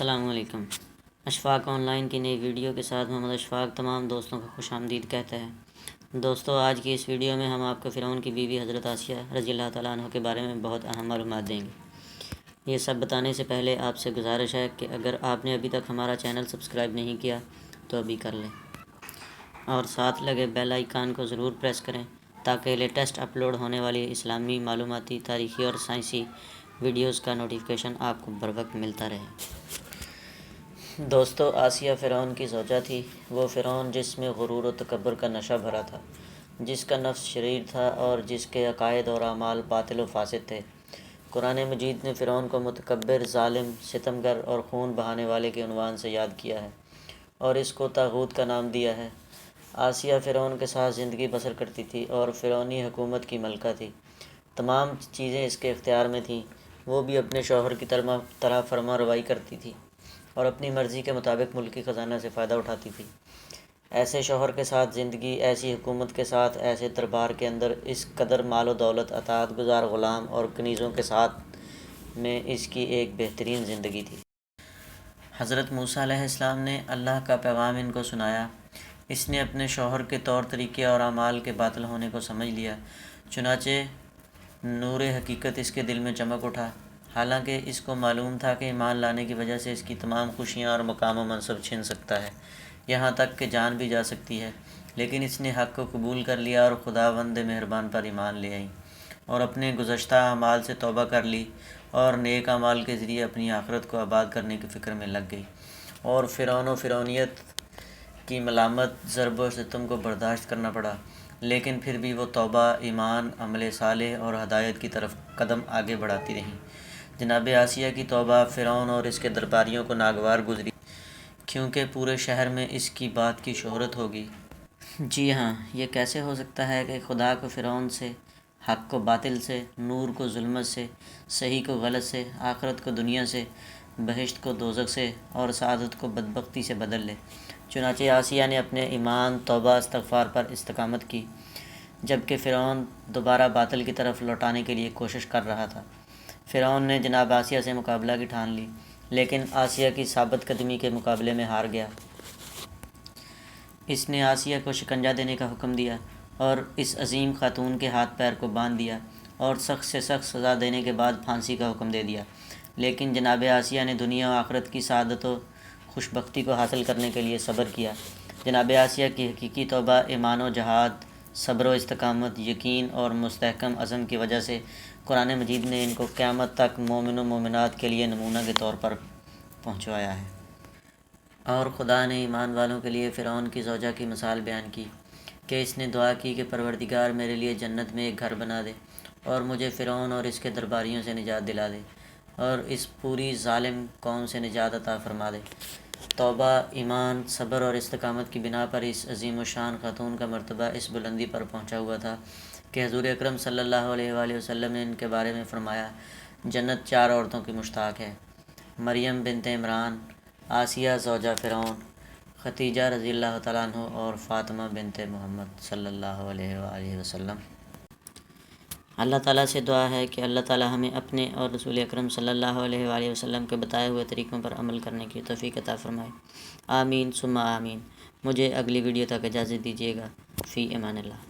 السلام علیکم۔ Ashfaq on line کی نئی ویڈیو کے ساتھ محمد اشفاق تمام دوستوں کو خوش آمدید کہتا ہے۔ دوستو، آج کی اس ویڈیو میں ہم آپ کو فرعون کی بیوی حضرت آسیہ رضی اللہ تعالیٰ عنہ کے بارے میں بہت اہم معلومات دیں گے۔ یہ سب بتانے سے پہلے آپ سے گزارش ہے کہ اگر آپ نے ابھی تک ہمارا چینل سبسکرائب نہیں کیا تو ابھی کر لیں اور ساتھ لگے بیل آئیکن کو ضرور پریس کریں تاکہ لیٹسٹ اپلوڈ ہونے والی اسلامی، معلوماتی، تاریخی اور سائنسی ویڈیوز کا نوٹیفیکیشن آپ کو بروقت ملتا رہے۔ دوستو، آسیہ فرعون کی زوجہ تھی۔ وہ فرعون جس میں غرور و تکبر کا نشہ بھرا تھا، جس کا نفس شریر تھا اور جس کے عقائد اور اعمال باطل و فاسد تھے۔ قرآن مجید نے فرعون کو متکبر، ظالم، ستمگر اور خون بہانے والے کے عنوان سے یاد کیا ہے اور اس کو طاغوت کا نام دیا ہے۔ آسیہ فرعون کے ساتھ زندگی بسر کرتی تھی اور فرعونی حکومت کی ملکہ تھی۔ تمام چیزیں اس کے اختیار میں تھیں۔ وہ بھی اپنے شوہر کی طرح فرما روائی کرتی تھی اور اپنی مرضی کے مطابق ملکی خزانہ سے فائدہ اٹھاتی تھی۔ ایسے شوہر کے ساتھ زندگی، ایسی حکومت کے ساتھ، ایسے دربار کے اندر اس قدر مال و دولت، اطاعت گزار غلام اور کنیزوں کے ساتھ میں اس کی ایک بہترین زندگی تھی۔ حضرت موسیٰ علیہ السلام نے اللہ کا پیغام ان کو سنایا۔ اس نے اپنے شوہر کے طور طریقے اور اعمال کے باطل ہونے کو سمجھ لیا، چنانچہ نور حقیقت اس کے دل میں چمک اٹھا۔ حالانکہ اس کو معلوم تھا کہ ایمان لانے کی وجہ سے اس کی تمام خوشیاں اور مقام و منصب چھن سکتا ہے، یہاں تک کہ جان بھی جا سکتی ہے، لیکن اس نے حق کو قبول کر لیا اور خداوند مہربان پر ایمان لے آئی اور اپنے گزشتہ اعمال سے توبہ کر لی اور نیک اعمال کے ذریعے اپنی آخرت کو آباد کرنے کی فکر میں لگ گئی۔ اور فرعون و فرعونیت کی ملامت، ضرب و ستم کو برداشت کرنا پڑا، لیکن پھر بھی وہ توبہ، ایمان، عمل صالح اور ہدایت کی طرف قدم آگے بڑھاتی رہیں۔ جناب آسیہ کی توبہ فرعون اور اس کے درباریوں کو ناگوار گزری، کیونکہ پورے شہر میں اس کی بات کی شہرت ہوگی۔ جی ہاں، یہ کیسے ہو سکتا ہے کہ خدا کو فرعون سے، حق کو باطل سے، نور کو ظلمت سے، صحیح کو غلط سے، آخرت کو دنیا سے، بہشت کو دوزخ سے اور سعادت کو بدبختی سے بدل لے۔ چنانچہ آسیہ نے اپنے ایمان، توبہ، استغفار پر استقامت کی، جبکہ فرعون دوبارہ باطل کی طرف لوٹانے کے لیے کوشش کر رہا تھا۔ فرعون نے جناب آسیہ سے مقابلہ کی ٹھان لی، لیکن آسیہ کی ثابت قدمی کے مقابلے میں ہار گیا۔ اس نے آسیہ کو شکنجہ دینے کا حکم دیا اور اس عظیم خاتون کے ہاتھ پیر کو باندھ دیا اور سخت سے سخت سزا دینے کے بعد پھانسی کا حکم دے دیا۔ لیکن جناب آسیہ نے دنیا و آخرت کی سعادت و خوشبختی کو حاصل کرنے کے لیے صبر کیا۔ جناب آسیہ کی حقیقی توبہ، ایمان و جہاد، صبر و استقامت، یقین اور مستحکم عزم کی وجہ سے قرآن مجید نے ان کو قیامت تک مومن و مومنات کے لیے نمونہ کے طور پر پہنچوایا ہے۔ اور خدا نے ایمان والوں کے لیے فرعون کی زوجہ کی مثال بیان کی کہ اس نے دعا کی کہ پروردگار میرے لیے جنت میں ایک گھر بنا دے اور مجھے فرعون اور اس کے درباریوں سے نجات دلا دے اور اس پوری ظالم قوم سے نجات عطا فرما دے۔ توبہ، ایمان، صبر اور استقامت کی بنا پر اس عظیم الشان خاتون کا مرتبہ اس بلندی پر پہنچا ہوا تھا کہ حضور اکرم صلی اللہ علیہ وآلہ وسلم نے ان کے بارے میں فرمایا، جنت 4 عورتوں کی مشتاق ہے: مریم بنت عمران، آسیہ زوجہ فرعون، خدیجہ رضی اللہ تعالیٰ عنہ اور فاطمہ بنت محمد صلی اللہ علیہ وآلہ وسلم۔ اللہ تعالیٰ سے دعا ہے کہ اللہ تعالیٰ ہمیں اپنے اور رسول اکرم صلی اللہ علیہ وآلہ وسلم کے بتائے ہوئے طریقوں پر عمل کرنے کی توفیق عطا فرمائے۔ آمین ثم آمین۔ مجھے اگلی ویڈیو تک اجازت دیجیے گا۔ فی امان اللہ۔